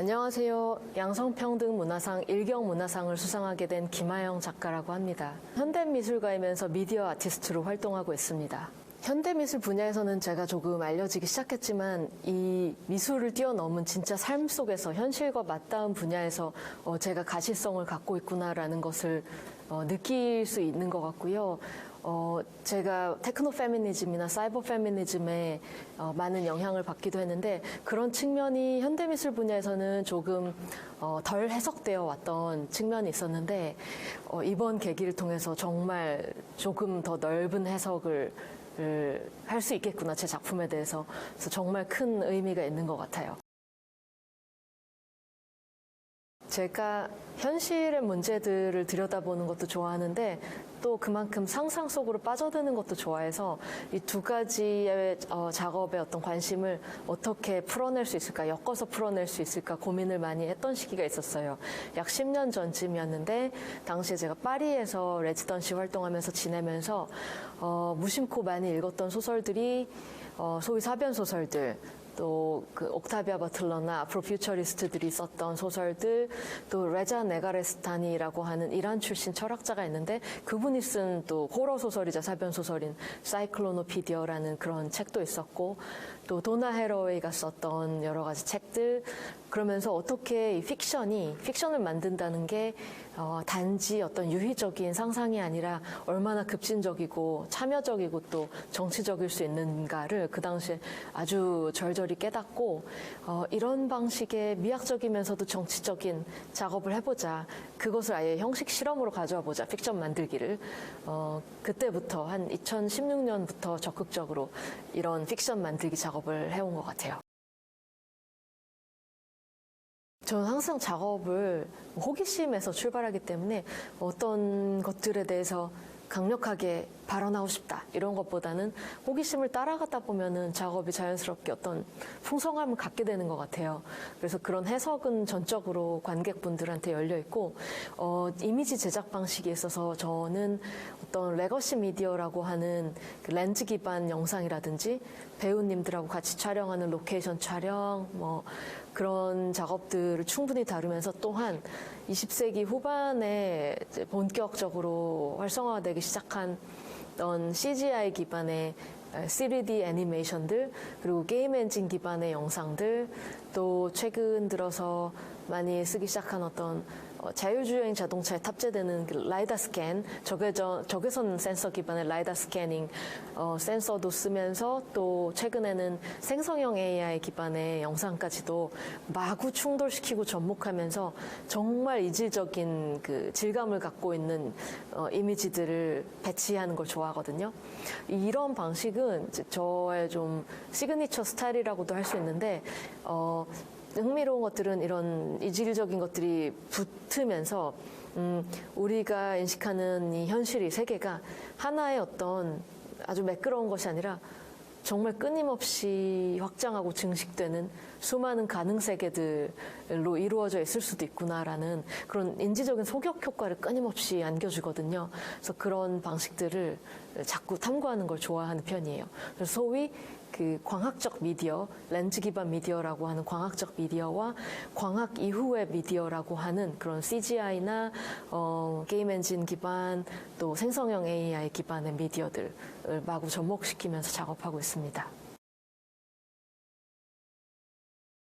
안녕하세요. 양성평등문화상 일경문화상을 수상하게 된 김하영 작가라고 합니다. 현대미술가이면서 미디어 아티스트로 활동하고 있습니다. 현대미술 분야에서는 제가 조금 알려지기 시작했지만 이 미술을 뛰어넘은 진짜 삶 속에서 현실과 맞닿은 분야에서 제가 가시성을 갖고 있구나라는 것을 느낄 수 있는 것 같고요. 제가 테크노 페미니즘이나 사이버 페미니즘에 많은 영향을 받기도 했는데 그런 측면이 현대미술 분야에서는 조금 덜 해석되어 왔던 측면이 있었는데 이번 계기를 통해서 정말 조금 더 넓은 해석을 할 수 있겠구나, 제 작품에 대해서. 그래서 정말 큰 의미가 있는 것 같아요. 제가 현실의 문제들을 들여다보는 것도 좋아하는데 또 그만큼 상상 속으로 빠져드는 것도 좋아해서 이 두 가지의 작업의 어떤 관심을 어떻게 풀어낼 수 있을까, 엮어서 풀어낼 수 있을까 고민을 많이 했던 시기가 있었어요. 약 10년 전쯤이었는데 당시에 제가 파리에서 레지던시 활동하면서 지내면서 무심코 많이 읽었던 소설들이 소위 사변 소설들, 또 그 옥타비아 버틀러나 아프로퓨처리스트들이 썼던 소설들, 또 레자 네가레스타니라고 하는 이란 출신 철학자가 있는데 그분이 쓴 또 호러 소설이자 사변 소설인 사이클로노피디어라는 그런 책도 있었고, 또 도나 해러웨이가 썼던 여러 가지 책들, 그러면서 어떻게 이 픽션을 만든다는 게 단지 어떤 유희적인 상상이 아니라 얼마나 급진적이고 참여적이고 또 정치적일 수 있는가를 그 당시에 아주 절절히 깨닫고 이런 방식의 미학적이면서도 정치적인 작업을 해보자. 그것을 아예 형식 실험으로 가져와 보자. 픽션 만들기를. 그때부터 한 2016년부터 적극적으로 이런 픽션 만들기 작업을 해온 것 같아요. 저는 항상 작업을 호기심에서 출발하기 때문에 어떤 것들에 대해서 강력하게 발언하고 싶다 이런 것보다는 호기심을 따라가다 보면은 작업이 자연스럽게 어떤 풍성함을 갖게 되는 것 같아요. 그래서 그런 해석은 전적으로 관객분들한테 열려 있고 이미지 제작 방식에 있어서 저는 어떤 레거시 미디어라고 하는 그 렌즈 기반 영상이라든지 배우님들하고 같이 촬영하는 로케이션 촬영 그런 작업들을 충분히 다루면서 또한 20세기 후반에 본격적으로 활성화되기 시작한 CGI 기반의 3D 애니메이션들, 그리고 게임 엔진 기반의 영상들, 또 최근 들어서 많이 쓰기 시작한 어떤 자율주행 자동차에 탑재되는 라이다 스캔, 적외선 센서 기반의 라이다 스캐닝 센서도 쓰면서 또 최근에는 생성형 AI 기반의 영상까지도 마구 충돌시키고 접목하면서 정말 이질적인 그 질감을 갖고 있는 이미지들을 배치하는 걸 좋아하거든요. 이런 방식은 저의 좀 시그니처 스타일이라고도 할 수 있는데 흥미로운 것들은 이런 이질적인 것들이 붙으면서 우리가 인식하는 이 현실이, 세계가 하나의 어떤 아주 매끄러운 것이 아니라 정말 끊임없이 확장하고 증식되는 수많은 가능 세계들로 이루어져 있을 수도 있구나라는 그런 인지적인 소격 효과를 끊임없이 안겨주거든요. 그래서 그런 방식들을 자꾸 탐구하는 걸 좋아하는 편이에요. 그래서 소위 그 광학적 미디어, 렌즈 기반 미디어라고 하는 광학적 미디어와 광학 이후의 미디어라고 하는 그런 CGI나 게임 엔진 기반, 또 생성형 AI 기반의 미디어들을 마구 접목시키면서 작업하고 있습니다.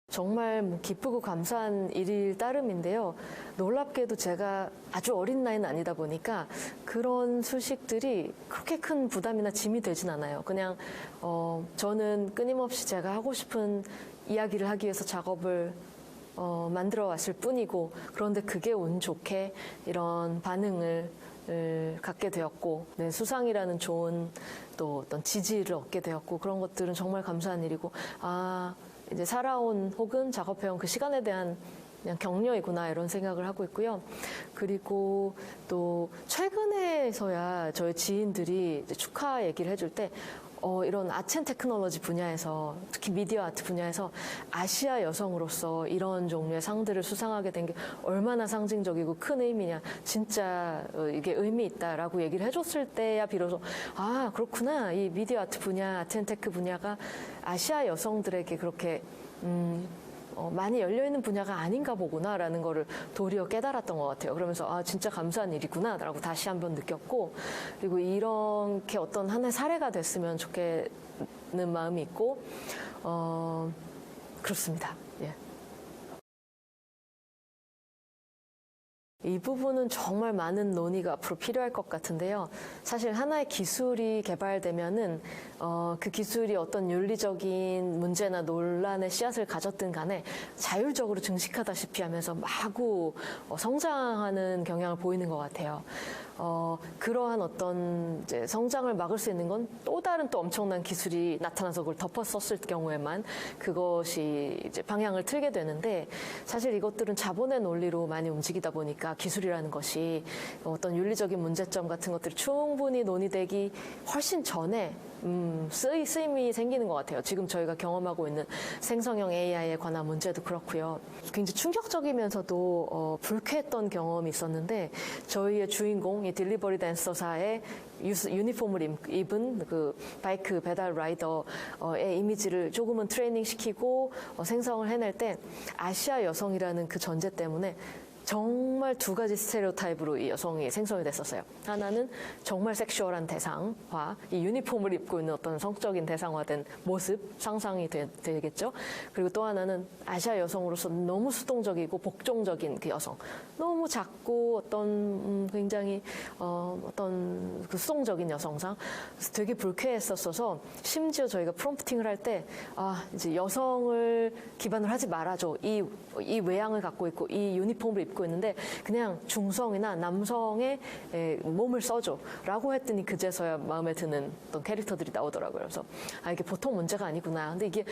정말 기쁘고 감사한 일일 따름인데요. 놀랍게도 제가 아주 어린 나이는 아니다 보니까 그런 수식들이 그렇게 큰 부담이나 짐이 되진 않아요. 그냥 저는 끊임없이 제가 하고 싶은 이야기를 하기 위해서 작업을 만들어 왔을 뿐이고, 그런데 그게 운 좋게 이런 반응을 갖게 되었고, 수상이라는 좋은 또 어떤 지지를 얻게 되었고, 그런 것들은 정말 감사한 일이고, 이제 살아온 혹은 작업해온 그 시간에 대한 그냥 격려이구나 이런 생각을 하고 있고요. 그리고 또 최근에서야 저희 지인들이 이제 축하 얘기를 해줄 때 이런 아트 앤 테크놀로지 분야에서, 특히 미디어 아트 분야에서 아시아 여성으로서 이런 종류의 상들을 수상하게 된 게 얼마나 상징적이고 큰 의미냐, 진짜 이게 의미 있다라고 얘기를 해줬을 때야 비로소 그렇구나, 이 미디어 아트 분야, 아트 앤 테크 분야가 아시아 여성들에게 그렇게 많이 열려있는 분야가 아닌가 보구나라는 거를 도리어 깨달았던 것 같아요. 그러면서 아 진짜 감사한 일이구나라고 다시 한번 느꼈고 그리고 이렇게 어떤 하나의 사례가 됐으면 좋겠는 마음이 있고 그렇습니다. 예. 이 부분은 정말 많은 논의가 앞으로 필요할 것 같은데요. 사실 하나의 기술이 개발되면은 그 기술이 어떤 윤리적인 문제나 논란의 씨앗을 가졌든 간에 자율적으로 증식하다시피 하면서 마구 성장하는 경향을 보이는 것 같아요. 그러한 어떤 이제 성장을 막을 수 있는 건 또 다른 또 엄청난 기술이 나타나서 그걸 덮었었을 경우에만 그것이 이제 방향을 틀게 되는데 사실 이것들은 자본의 논리로 많이 움직이다 보니까 기술이라는 것이 어떤 윤리적인 문제점 같은 것들이 충분히 논의되기 훨씬 전에 쓰임이 생기는 것 같아요. 지금 저희가 경험하고 있는 생성형 AI에 관한 문제도 그렇고요. 굉장히 충격적이면서도 불쾌했던 경험이 있었는데 저희의 주인공, 이 딜리버리 댄서사의 유니폼을 입은 그 바이크 배달 라이더의 이미지를 조금은 트레이닝 시키고 생성을 해낼 때 아시아 여성이라는 그 전제 때문에 정말 두 가지 스테레오타입으로 이 여성이 생성이 됐었어요. 하나는 정말 섹슈얼한 대상화, 이 유니폼을 입고 있는 어떤 성적인 대상화된 모습, 상상이 되겠죠. 그리고 또 하나는 아시아 여성으로서 너무 수동적이고 복종적인 그 여성. 너무 작고 어떤 굉장히 어떤 그 수동적인 여성상 되게 불쾌했었어서 심지어 저희가 프롬프팅을 할 때 이제 여성을 기반으로 하지 말아줘. 이 외양을 갖고 있고 이 유니폼을 입고 있는데 그냥 중성이나 남성의 몸을 써줘라고 했더니 그제서야 마음에 드는 어떤 캐릭터들이 나오더라고요. 그래서 이게 보통 문제가 아니구나. 근데 이게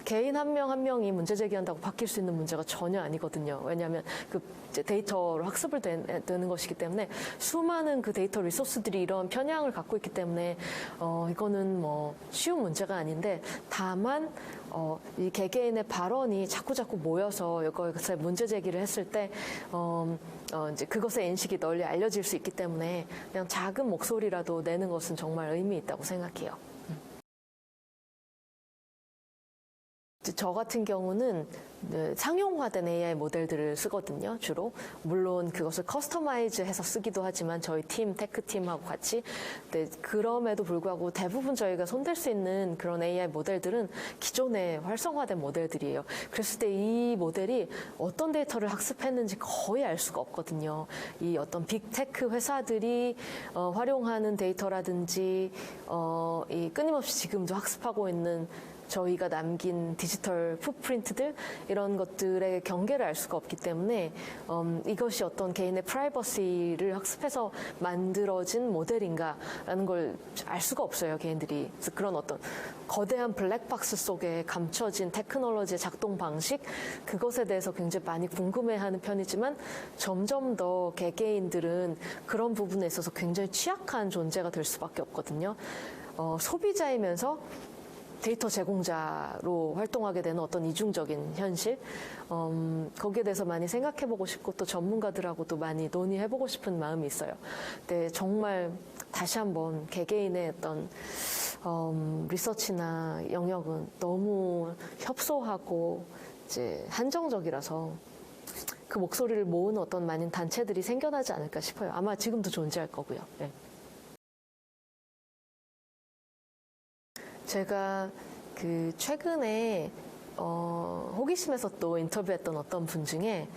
개인 한 명 한 명이 문제 제기한다고 바뀔 수 있는 문제가 전혀 아니거든요. 왜냐하면 그 데이터로 학습을 되는 것이기 때문에 수많은 그 데이터 리소스들이 이런 편향을 갖고 있기 때문에 이거는 뭐 쉬운 문제가 아닌데 다만 이 개개인의 발언이 자꾸 모여서 이것에 문제 제기를 했을 때 이제 그것의 인식이 널리 알려질 수 있기 때문에 그냥 작은 목소리라도 내는 것은 정말 의미 있다고 생각해요. 저 같은 경우는 상용화된 AI 모델들을 쓰거든요, 주로. 물론 그것을 커스터마이즈해서 쓰기도 하지만 저희 팀, 테크팀하고 같이. 그럼에도 불구하고 대부분 저희가 손댈 수 있는 그런 AI 모델들은 기존에 활성화된 모델들이에요. 그랬을 때 이 모델이 어떤 데이터를 학습했는지 거의 알 수가 없거든요. 이 어떤 빅테크 회사들이 활용하는 데이터라든지 이 끊임없이 지금도 학습하고 있는 저희가 남긴 디지털 풋프린트들 이런 것들의 경계를 알 수가 없기 때문에 이것이 어떤 개인의 프라이버시를 학습해서 만들어진 모델인가라는 걸 알 수가 없어요, 개인들이. 그래서 그런 어떤 거대한 블랙박스 속에 감춰진 테크놀로지의 작동 방식 그것에 대해서 굉장히 많이 궁금해하는 편이지만 점점 더 개개인들은 그런 부분에 있어서 굉장히 취약한 존재가 될 수밖에 없거든요. 소비자이면서 데이터 제공자로 활동하게 되는 어떤 이중적인 현실 거기에 대해서 많이 생각해보고 싶고 또 전문가들하고도 많이 논의해보고 싶은 마음이 있어요. 근데 정말 다시 한번 개개인의 어떤 리서치나 영역은 너무 협소하고 이제 한정적이라서 그 목소리를 모으는 어떤 많은 단체들이 생겨나지 않을까 싶어요. 아마 지금도 존재할 거고요. 네. 제가 그 최근에 호기심에서 또 인터뷰했던 어떤 분 중에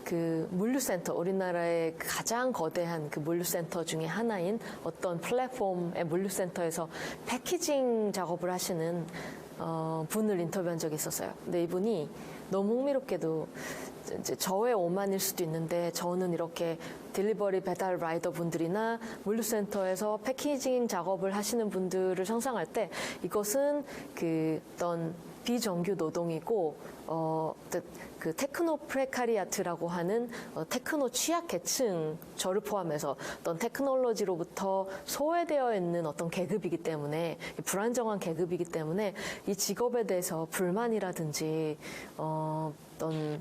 그 물류센터, 우리나라의 가장 거대한 그 물류센터 중에 하나인 어떤 플랫폼의 물류센터에서 패키징 작업을 하시는 분을 인터뷰한 적이 있었어요. 근데 이분이 너무 흥미롭게도 이제 저의 오만일 수도 있는데 저는 이렇게 딜리버리 배달 라이더 분들이나 물류센터에서 패키징 작업을 하시는 분들을 상상할 때 이것은 그 어떤 비정규 노동이고 그 테크노 프레카리아트라고 하는 테크노 취약 계층 저를 포함해서 어떤 테크놀로지로부터 소외되어 있는 어떤 계급이기 때문에 불안정한 계급이기 때문에 이 직업에 대해서 불만이라든지 어떤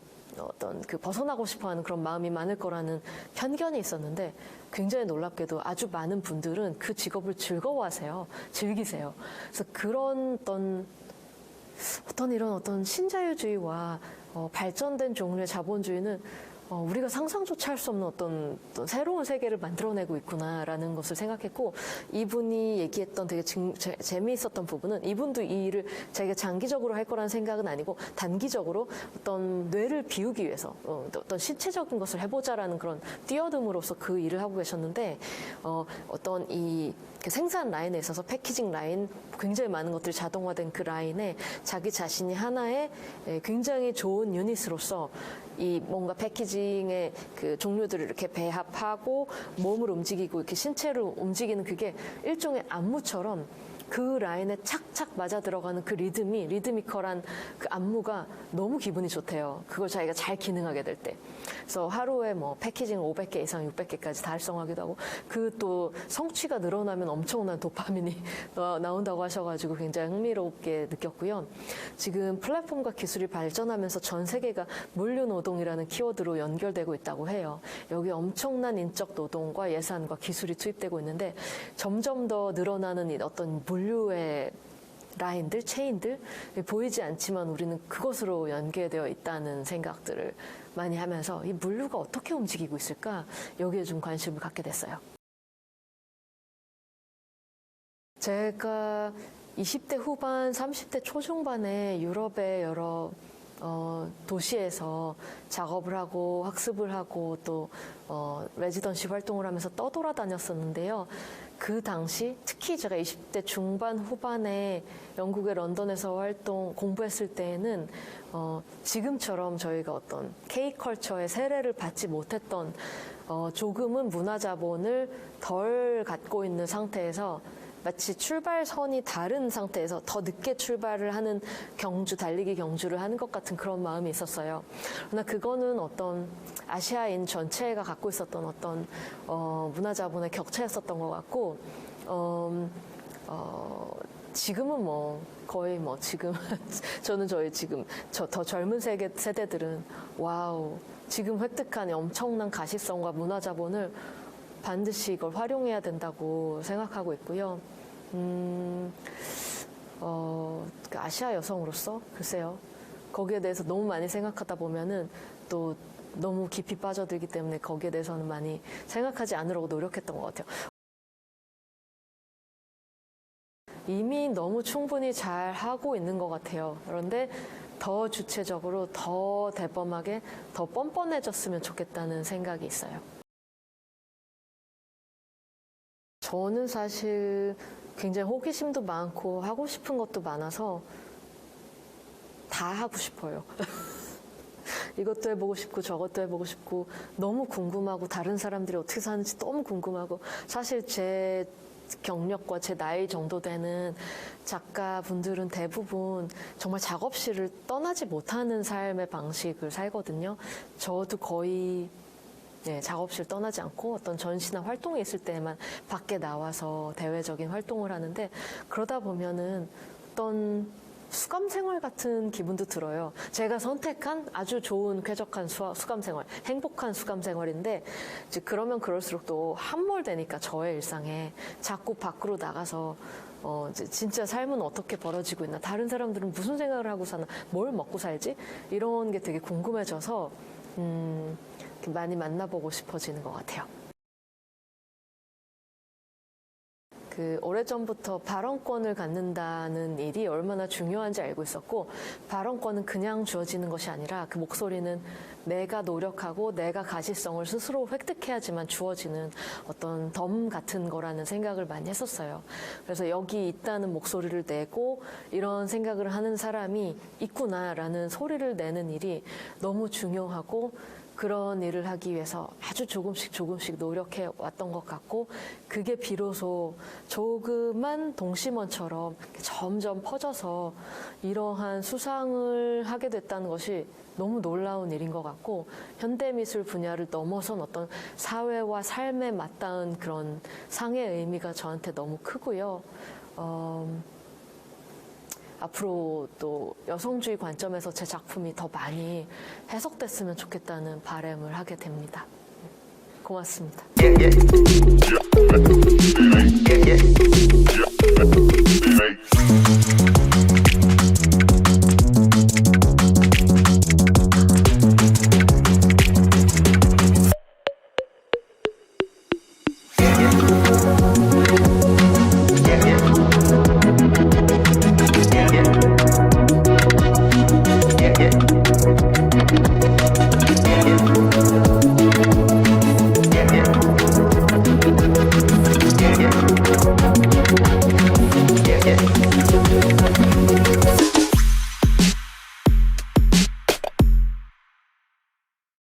그 벗어나고 싶어하는 그런 마음이 많을 거라는 편견이 있었는데 굉장히 놀랍게도 아주 많은 분들은 그 직업을 즐거워하세요. 즐기세요. 그래서 그런 어떤 어떤 이런 어떤 신자유주의와 발전된 종류의 자본주의는 우리가 상상조차 할 수 없는 어떤 새로운 세계를 만들어내고 있구나라는 것을 생각했고, 이분이 얘기했던 되게 재미있었던 부분은, 이분도 이 일을 자기가 장기적으로 할 거라는 생각은 아니고 단기적으로 어떤 뇌를 비우기 위해서 어떤 신체적인 것을 해보자라는 그런 뛰어듦으로써 그 일을 하고 계셨는데, 어떤 이 생산 라인에 있어서 패키징 라인, 굉장히 많은 것들이 자동화된 그 라인에 자기 자신이 하나의 굉장히 좋은 유닛으로서 이 뭔가 패키징의 그 종류들을 이렇게 배합하고 몸을 움직이고 이렇게 신체를 움직이는 그게 일종의 안무처럼 그 라인에 착착 맞아 들어가는 그 리드미컬한 그 안무가 너무 기분이 좋대요. 그걸 자기가 잘 기능하게 될 때. 그래서 하루에 뭐 패키징 500개 이상 600개까지 달성하기도 하고, 그 또 성취가 늘어나면 엄청난 도파민이 나온다고 하셔가지고 굉장히 흥미롭게 느꼈고요. 지금 플랫폼과 기술이 발전하면서 전 세계가 물류 노동이라는 키워드로 연결되고 있다고 해요. 여기 엄청난 인적 노동과 예산과 기술이 투입되고 있는데, 점점 더 늘어나는 이 어떤 물류의 라인들, 체인들, 보이지 않지만 우리는 그것으로 연계되어 있다는 생각들을 많이 하면서 이 물류가 어떻게 움직이고 있을까, 여기에 좀 관심을 갖게 됐어요. 제가 20대 후반, 30대 초중반에 유럽의 여러 도시에서 작업을 하고 학습을 하고 또 레지던시 활동을 하면서 떠돌아다녔었는데요. 그 당시 특히 제가 20대 중반 후반에 영국의 런던에서 공부했을 때에는 지금처럼 저희가 어떤 K컬처의 세례를 받지 못했던, 조금은 문화자본을 덜 갖고 있는 상태에서 마치 출발선이 다른 상태에서 더 늦게 출발을 하는 달리기 경주를 하는 것 같은 그런 마음이 있었어요. 그러나 그거는 어떤 아시아인 전체가 갖고 있었던 어떤 문화자본의 격차였었던 것 같고, 지금은 뭐 거의 뭐 지금 저는 더 젊은 세대들은 와우, 지금 획득한 엄청난 가시성과 문화자본을 반드시 이걸 활용해야 된다고 생각하고 있고요. 아시아 여성으로서 글쎄요, 거기에 대해서 너무 많이 생각하다 보면은 또 너무 깊이 빠져들기 때문에 거기에 대해서는 많이 생각하지 않으려고 노력했던 것 같아요. 이미 너무 충분히 잘 하고 있는 것 같아요. 그런데 더 주체적으로, 더 대범하게, 더 뻔뻔해졌으면 좋겠다는 생각이 있어요. 저는 사실 굉장히 호기심도 많고 하고 싶은 것도 많아서 다 하고 싶어요. 이것도 해보고 싶고 저것도 해보고 싶고, 너무 궁금하고 다른 사람들이 어떻게 사는지 너무 궁금하고, 사실 제 경력과 제 나이 정도 되는 작가분들은 대부분 정말 작업실을 떠나지 못하는 삶의 방식을 살거든요. 저도 거의 작업실 떠나지 않고 어떤 전시나 활동이 있을 때만 밖에 나와서 대외적인 활동을 하는데, 그러다 보면은 어떤 수감 생활 같은 기분도 들어요. 제가 선택한 아주 좋은 쾌적한 수감 생활, 행복한 수감 생활인데, 이제 그러면 그럴수록 또 함몰되니까 저의 일상에 자꾸 밖으로 나가서 진짜 삶은 어떻게 벌어지고 있나, 다른 사람들은 무슨 생각을 하고 사나, 뭘 먹고 살지, 이런 게 되게 궁금해져서 많이 만나보고 싶어지는 것 같아요. 오래전부터 발언권을 갖는다는 일이 얼마나 중요한지 알고 있었고, 발언권은 그냥 주어지는 것이 아니라 그 목소리는 내가 노력하고 내가 가시성을 스스로 획득해야지만 주어지는 어떤 덤 같은 거라는 생각을 많이 했었어요. 그래서 여기 있다는 목소리를 내고 이런 생각을 하는 사람이 있구나라는 소리를 내는 일이 너무 중요하고, 그런 일을 하기 위해서 아주 조금씩 노력해 왔던 것 같고, 그게 비로소 조그만 동심원처럼 점점 퍼져서 이러한 수상을 하게 됐다는 것이 너무 놀라운 일인 것 같고, 현대미술 분야를 넘어선 어떤 사회와 삶에 맞닿은 그런 상의 의미가 저한테 너무 크고요. 앞으로 또 여성주의 관점에서 제 작품이 더 많이 해석됐으면 좋겠다는 바람을 하게 됩니다. 고맙습니다.